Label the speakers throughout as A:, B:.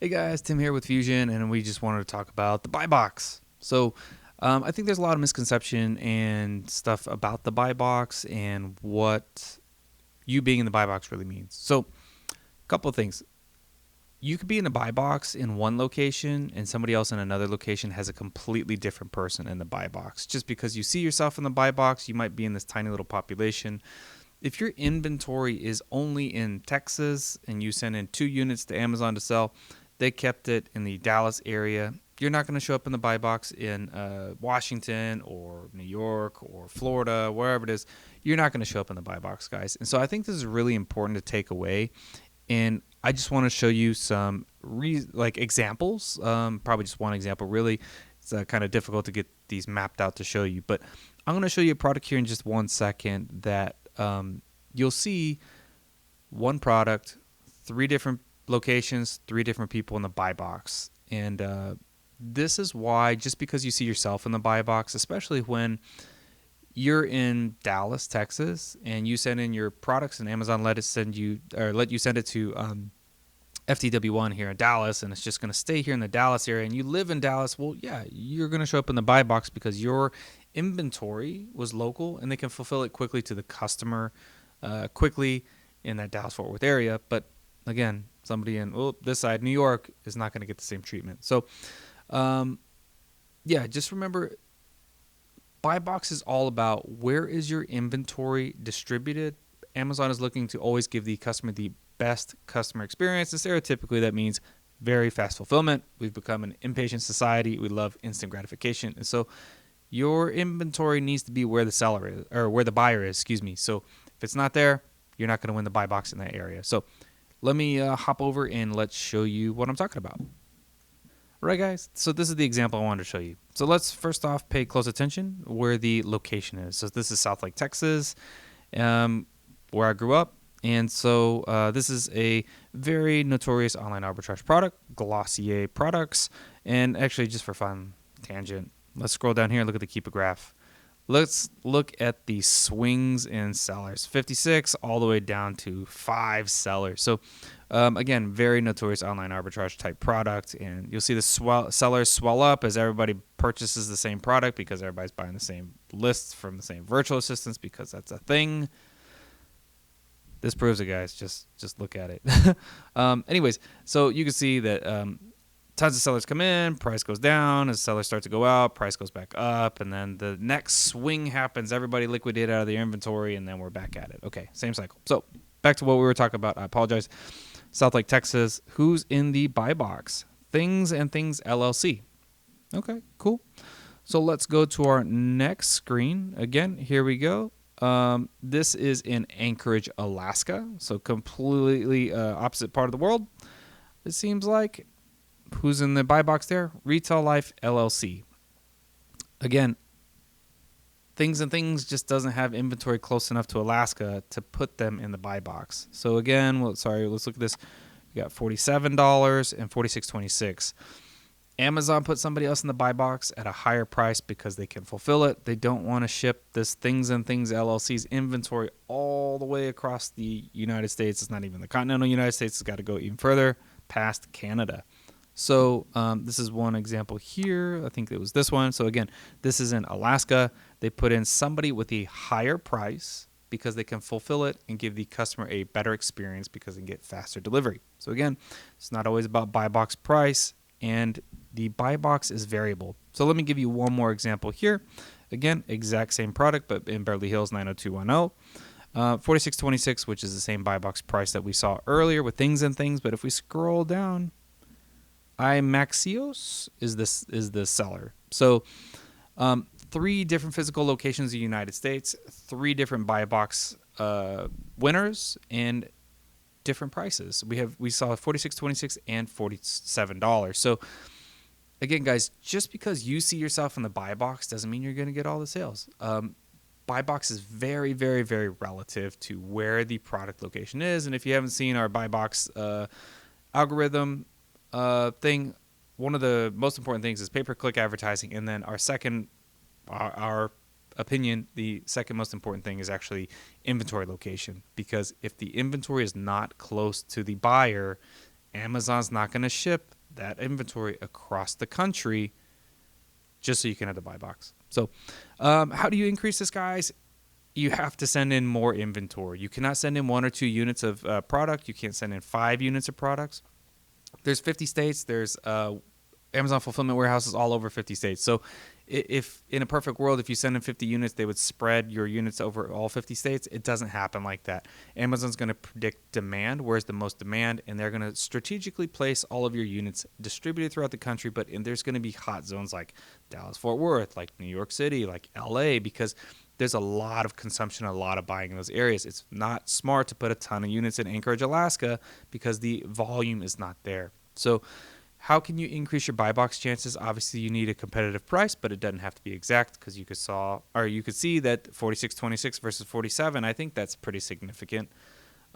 A: Hey guys, Tim here with Fusion, and we just wanted to talk about the buy box. I think there's a lot of misconception and stuff about the buy box and what you being in the buy box really means. So, a couple of things. You could be in the buy box in one location, and somebody else in another location has a completely different person in the buy box. Just because you see yourself in the buy box, you might be in this tiny little population. If your inventory is only in Texas and you send in 2 units to Amazon to sell, they kept it in the Dallas area. You're not going to show up in the buy box in Washington or New York or Florida, wherever it is. You're not going to show up in the buy box, guys. And so I think this is really important to take away. And I just want to show you some examples. Probably just one example. Really, it's kind of difficult to get these mapped out to show you. But I'm going to show you a product here in just 1 second that you'll see one product, 3 different locations, 3 different people in the buy box. And this is why, just because you see yourself in the buy box, especially when you're in Dallas, Texas, and you send in your products and Amazon let you send it to FTW1 here in Dallas, and it's just going to stay here in the Dallas area, and you live in Dallas, well, yeah, you're going to show up in the buy box because your inventory was local and they can fulfill it quickly to the customer quickly in that Dallas-Fort Worth area. But again, somebody in this side, New York, is not going to get the same treatment. So, just remember, buy box is all about where is your inventory distributed. Amazon is looking to always give the customer the best customer experience. And stereotypically, that means very fast fulfillment. We've become an impatient society. We love instant gratification. And so your inventory needs to be where the seller is, or where the buyer is, excuse me. So if it's not there, you're not going to win the buy box in that area. So let me hop over and let's show you what I'm talking about. All right, guys, so this is the example I wanted to show you. So let's first off pay close attention where the location is. So this is Southlake, Texas, where I grew up. And so this is a very notorious online arbitrage product, Glossier Products. And actually, just for fun, tangent, let's scroll down here and look at the Keepa graph. Let's look at the swings in sellers, 56 all the way down to 5 sellers. So again, very notorious online arbitrage type product. And you'll see the sellers swell up as everybody purchases the same product because everybody's buying the same lists from the same virtual assistants because that's a thing. This proves it, guys. Just look at it. Anyways, so you can see that tons of sellers come in, price goes down. As sellers start to go out, price goes back up. And then the next swing happens. Everybody liquidated out of their inventory, and then we're back at it. Okay, same cycle. So back to what we were talking about. I apologize. Southlake, Texas. Who's in the buy box? Things and Things LLC. Okay, cool. So let's go to our next screen. Again, here we go. This is in Anchorage, Alaska. So completely opposite part of the world, it seems like. Who's in the buy box there? Retail Life LLC. Again, Things and Things just doesn't have inventory close enough to Alaska to put them in the buy box. So again, let's look at this. We got $47 and $46.26. Amazon put somebody else in the buy box at a higher price because they can fulfill it. They don't want to ship this Things and Things LLC's inventory all the way across the United States. It's not even the continental United States. It's got to go even further past Canada. So this is one example here. I think it was this one. So again, this is in Alaska. They put in somebody with a higher price because they can fulfill it and give the customer a better experience because they can get faster delivery. So again, it's not always about buy box price, and the buy box is variable. So let me give you one more example here. Again, exact same product, but in Beverly Hills 90210. $46.26, which is the same buy box price that we saw earlier with Things and Things. But if we scroll down, iMaxios is the seller. So 3 different physical locations in the United States, 3 different buy box winners, and different prices. We saw $46.26 and $47. So again, guys, just because you see yourself in the buy box doesn't mean you're going to get all the sales. Buy box is very, very, very relative to where the product location is. And if you haven't seen our buy box algorithm thing, one of the most important things is pay-per-click advertising, and then our opinion, the second most important thing is actually inventory location, because if the inventory is not close to the buyer, Amazon's not going to ship that inventory across the country just so you can have the buy box. So how do you increase this, guys? You have to send in more inventory. You cannot send in 1 or 2 units of product. You can't send in 5 units of products. There's 50 states. There's Amazon fulfillment warehouses all over 50 states. So if in a perfect world, if you send in 50 units, they would spread your units over all 50 states. It doesn't happen like that. Amazon's going to predict demand, where's the most demand, and they're going to strategically place all of your units distributed throughout the country. But there's going to be hot zones like Dallas-Fort Worth, like New York City, like LA, because there's a lot of consumption, a lot of buying in those areas. It's not smart to put a ton of units in Anchorage, Alaska, because the volume is not there. So how can you increase your buy box chances? Obviously, you need a competitive price, but it doesn't have to be exact, because you could see that 46.26 versus 47. I think that's pretty significant.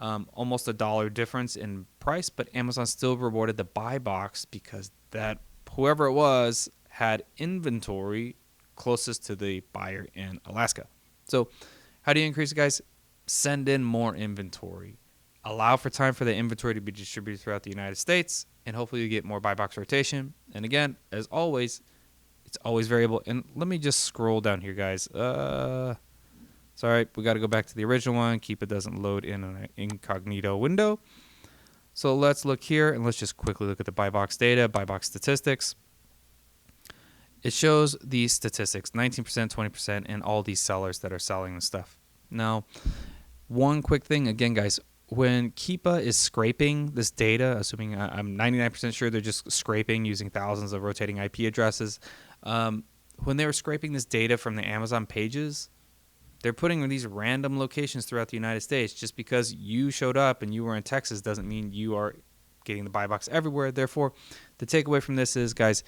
A: Almost $1 difference in price, but Amazon still rewarded the buy box because that whoever it was had inventory closest to the buyer in Alaska. So how do you increase it, guys? Send in more inventory. Allow for time for the inventory to be distributed throughout the United States, and hopefully you get more buy box rotation. And again, as always, it's always variable. And let me just scroll down here, guys. It's all right. We got to go back to the original one. Keep it doesn't load in an incognito window. So let's look here, and let's just quickly look at the buy box data, buy box statistics. It shows the statistics, 19%, 20%, and all these sellers that are selling the stuff. Now, one quick thing, again, guys, when Keepa is scraping this data, assuming I'm 99% sure they're just scraping using thousands of rotating IP addresses, when they were scraping this data from the Amazon pages, they're putting these random locations throughout the United States. Just because you showed up and you were in Texas doesn't mean you are getting the buy box everywhere. Therefore, the takeaway from this is, guys,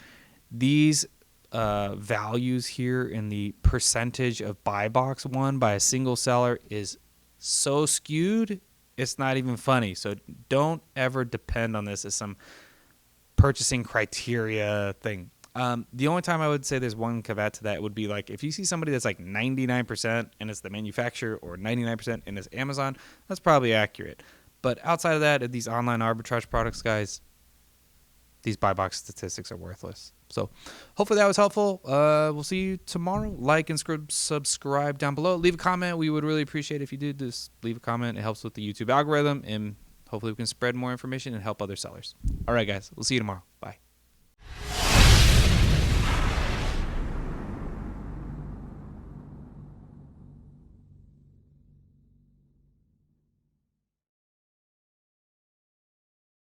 A: these values here in the percentage of buy box won by a single seller is so skewed, it's not even funny. So don't ever depend on this as some purchasing criteria thing. The only time I would say there's one caveat to that would be like if you see somebody that's like 99% and it's the manufacturer, or 99% and it's Amazon, that's probably accurate. But outside of that, these online arbitrage products, guys, these buy box statistics are worthless. So hopefully that was helpful. We'll see you tomorrow. Like and subscribe down below. Leave a comment. We would really appreciate it if you did. Just leave a comment. It helps with the YouTube algorithm, and hopefully we can spread more information and help other sellers. All right, guys. We'll see you tomorrow. Bye.